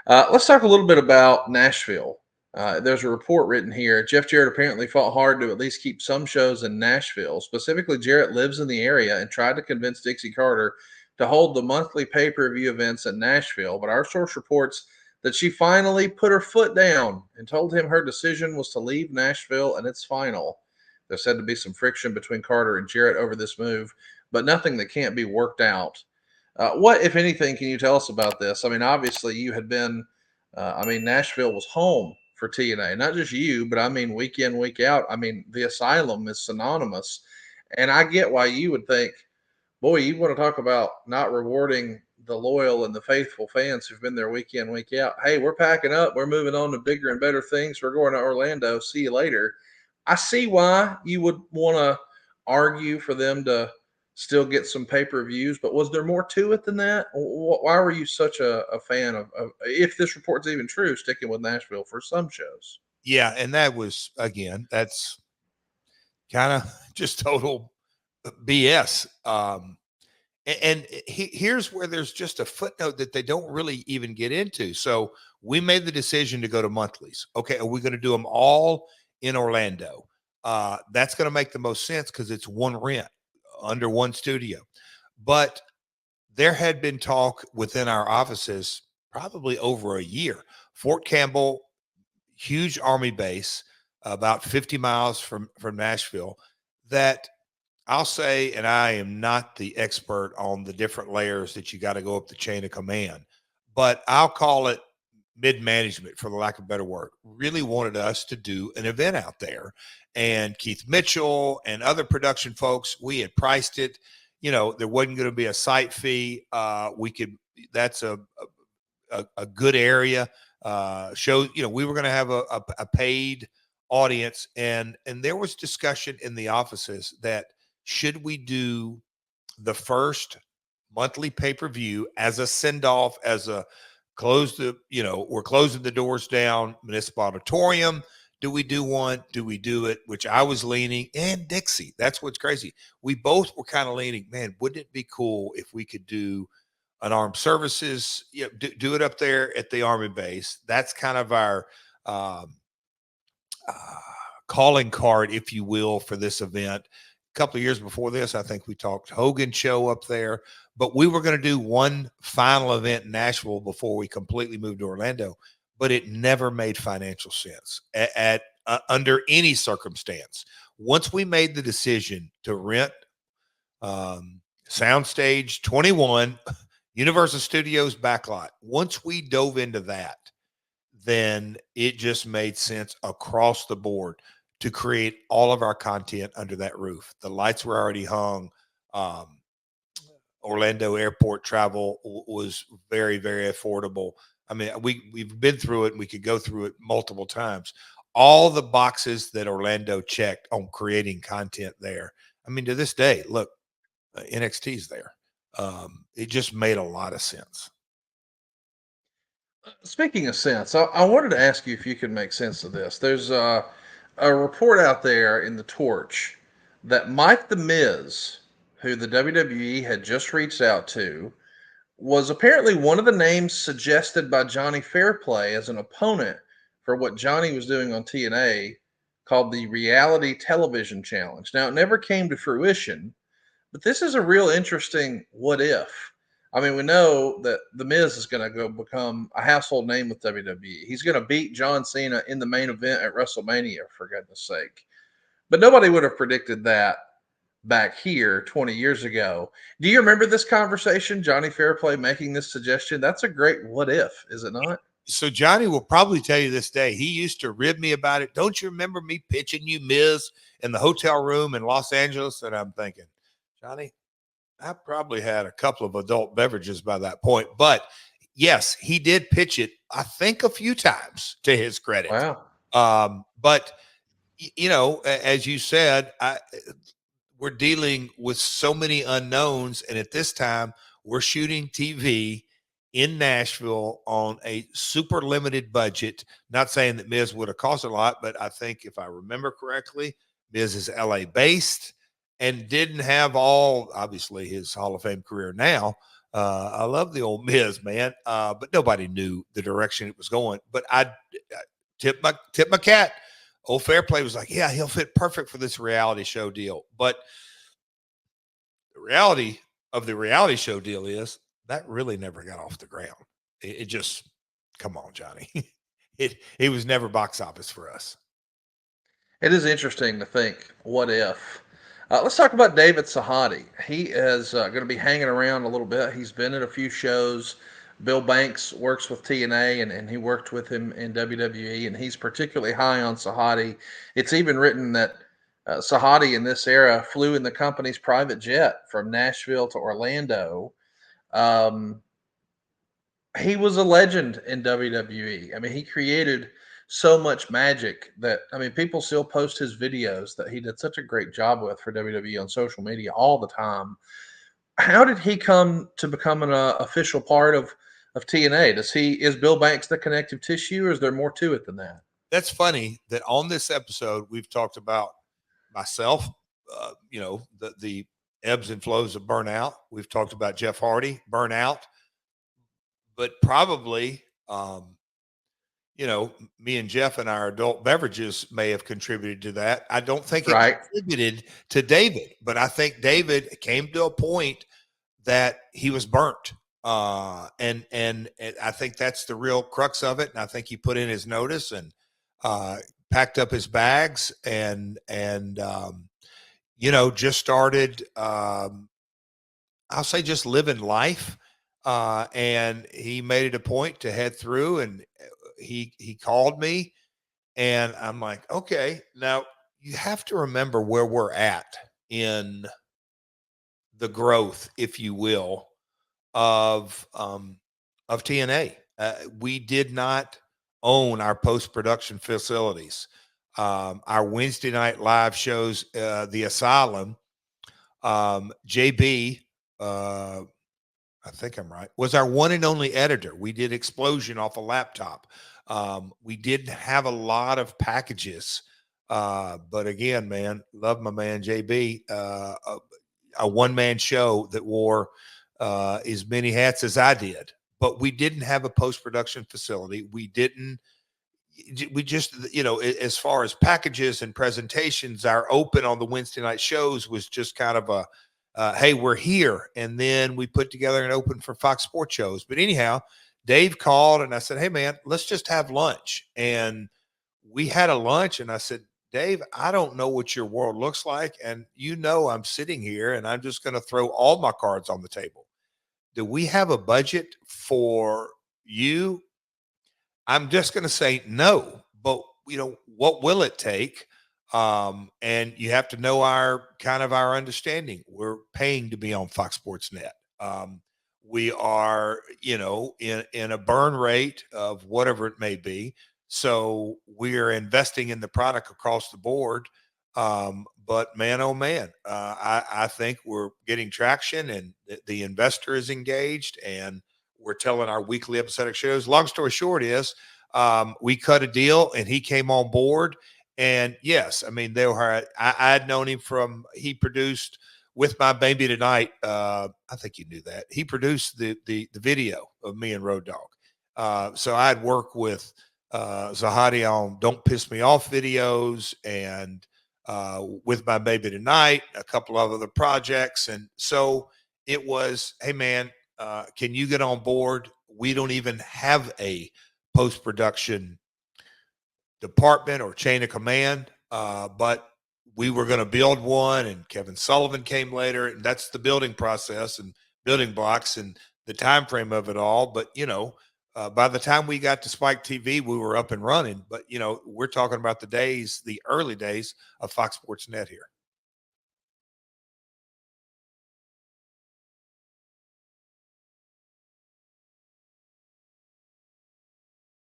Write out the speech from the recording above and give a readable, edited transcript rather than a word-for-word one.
Let's talk a little bit about Nashville. There's a report written here. Jeff Jarrett apparently fought hard to at least keep some shows in Nashville. Specifically, Jarrett lives in the area and tried to convince Dixie Carter to hold the monthly pay per view events in Nashville. But our source reports that she finally put her foot down and told him her decision was to leave Nashville and it's final. There's said to be some friction between Carter and Jarrett over this move, but nothing that can't be worked out. What, if anything, can you tell us about this? I mean, obviously, you had been, Nashville was home for TNA, not just you, but I mean, week in, week out. I mean, the asylum is synonymous. And I get why you would think, boy, you want to talk about not rewarding the loyal and the faithful fans who've been there week in, week out. Hey, we're packing up. We're moving on to bigger and better things. We're going to Orlando. See you later. I see why you would want to argue for them to still get some pay-per-views, but was there more to it than that? Why were you such a fan of, if this report's even true, sticking with Nashville for some shows? Yeah, and that was, again, that's kind of just total BS. Here's where there's just a footnote that they don't really even get into. So we made the decision to go to monthlies. Okay, are we going to do them all in Orlando? That's going to make the most sense because it's one rent under one studio. But there had been talk within our offices probably over a year. Fort Campbell, huge Army base, about 50 miles from Nashville, that I'll say, and I am not the expert on the different layers that you got to go up the chain of command, but I'll call it mid-management, for the lack of a better word, really wanted us to do an event out there. And Keith Mitchell and other production folks, we had priced it. You know, there wasn't going to be a site fee. That's a good area. Show, you know, we were going to have a paid audience, and there was discussion in the offices that should we do the first monthly pay-per-view as a send-off, as a we're closing the doors down, municipal auditorium. Do we do one? Do we do it? Which I was leaning, and Dixie. That's what's crazy. We both were kind of leaning, man, wouldn't it be cool if we could do an armed services, do it up there at the Army base? That's kind of our calling card, if you will, for this event. A couple of years before this, I think we talked Hogan show up there, but we were going to do one final event in Nashville before we completely moved to Orlando. But it never made financial sense at under any circumstance. Once we made the decision to rent Soundstage 21, Universal Studios backlot, once we dove into that, then it just made sense across the board to create all of our content under that roof. The lights were already hung. Orlando airport travel was very, very affordable. I mean, we've been through it, and we could go through it multiple times. All the boxes that Orlando checked on creating content there. I mean, to this day, look, NXT's there. It just made a lot of sense. Speaking of sense, I wanted to ask you if you could make sense of this. There's a report out there in the Torch that Mike the Miz, who the WWE had just reached out to, was apparently one of the names suggested by Jonny Fairplay as an opponent for what Johnny was doing on TNA called the Reality Television Challenge. Now, it never came to fruition, but this is a real interesting what if. I mean, we know that The Miz is going to go become a household name with WWE. He's going to beat John Cena in the main event at WrestleMania, for goodness sake. But nobody would have predicted that back here 20 years ago. Do you remember this conversation, Jonny Fairplay making this suggestion? That's a great what if, is it not? So Johnny will probably tell you this day, he used to rib me about it. Don't you remember me pitching you Miz in the hotel room in Los Angeles? And I'm thinking, Johnny, I probably had a couple of adult beverages by that point. But yes, he did pitch it, I think, a few times, to his credit. Wow. But, you know, as you said, we're dealing with so many unknowns. And at this time, we're shooting TV in Nashville on a super limited budget. Not saying that Miz would have cost a lot, but I think if I remember correctly, Miz is LA based and didn't have all, obviously, his Hall of Fame career now, I love the old Miz, man. But nobody knew the direction it was going. But I tip my cat. Old Fairplay was like, yeah, he'll fit perfect for this reality show deal. But the reality of the reality show deal is that really never got off the ground. It just, come on, Johnny. it was never box office for us. It is interesting to think, what if? Let's talk about David Sahadi. He is going to be hanging around a little bit. He's been at a few shows. Bill Banks works with TNA, and he worked with him in WWE, and he's particularly high on Sahadi. It's even written that Sahadi in this era flew in the company's private jet from Nashville to Orlando. Um, he was a legend in WWE. I mean, he created so much magic that, I mean, people still post his videos that he did such a great job with for WWE on social media all the time. How did he come to become an official part of TNA? Is Bill Banks the connective tissue, or is there more to it than that? That's funny that on this episode we've talked about myself, the ebbs and flows of burnout. We've talked about Jeff Hardy, burnout, but probably, me and Jeff and our adult beverages may have contributed to that. I don't think it Right. contributed to David, but I think David came to a point that he was burnt. And I think that's the real crux of it. And I think he put in his notice and packed up his bags and just started, I'll say, just living life. And he made it a point to head through, and he called me, and I'm like, okay, now you have to remember where we're at in the growth, if you will, of TNA. We did not own our post-production facilities. Our Wednesday night live shows, the Asylum, JB, I think I'm right, was our one and only editor. We did Explosion off a laptop. We didn't have a lot of packages. But again, man, love my man JB. A one-man show that wore as many hats as I did. But we didn't have a post-production facility. We just, as far as packages and presentations, our open on the Wednesday night shows was just kind of hey, we're here. And then we put together an open for Fox Sports shows. But anyhow, Dave called and I said, hey, man, let's just have lunch. And we had a lunch, and I said, Dave, I don't know what your world looks like. And I'm sitting here and I'm just going to throw all my cards on the table. Do we have a budget for you? I'm just going to say no, but what will it take? And you have to know our understanding. We're paying to be on Fox Sports Net. We are, in a burn rate of whatever it may be. So we are investing in the product across the board. But man, oh man, I think we're getting traction, and the investor is engaged, and we're telling our weekly episodic shows. Long story short is, we cut a deal and he came on board. And yes, I mean, I'd known him he produced With My Baby Tonight. I think you knew that. He produced the video of me and Road Dogg. So I'd work with Zahadi on Don't Piss Me Off videos, and With My Baby Tonight, a couple of other projects. And so it was, hey man, can you get on board? We don't even have a post-production department or chain of command, but we were going to build one, and Kevin Sullivan came later, and that's the building process and building blocks and the time frame of it all. But by the time we got to Spike TV, we were up and running. But we're talking about the early days of Fox Sports Net here.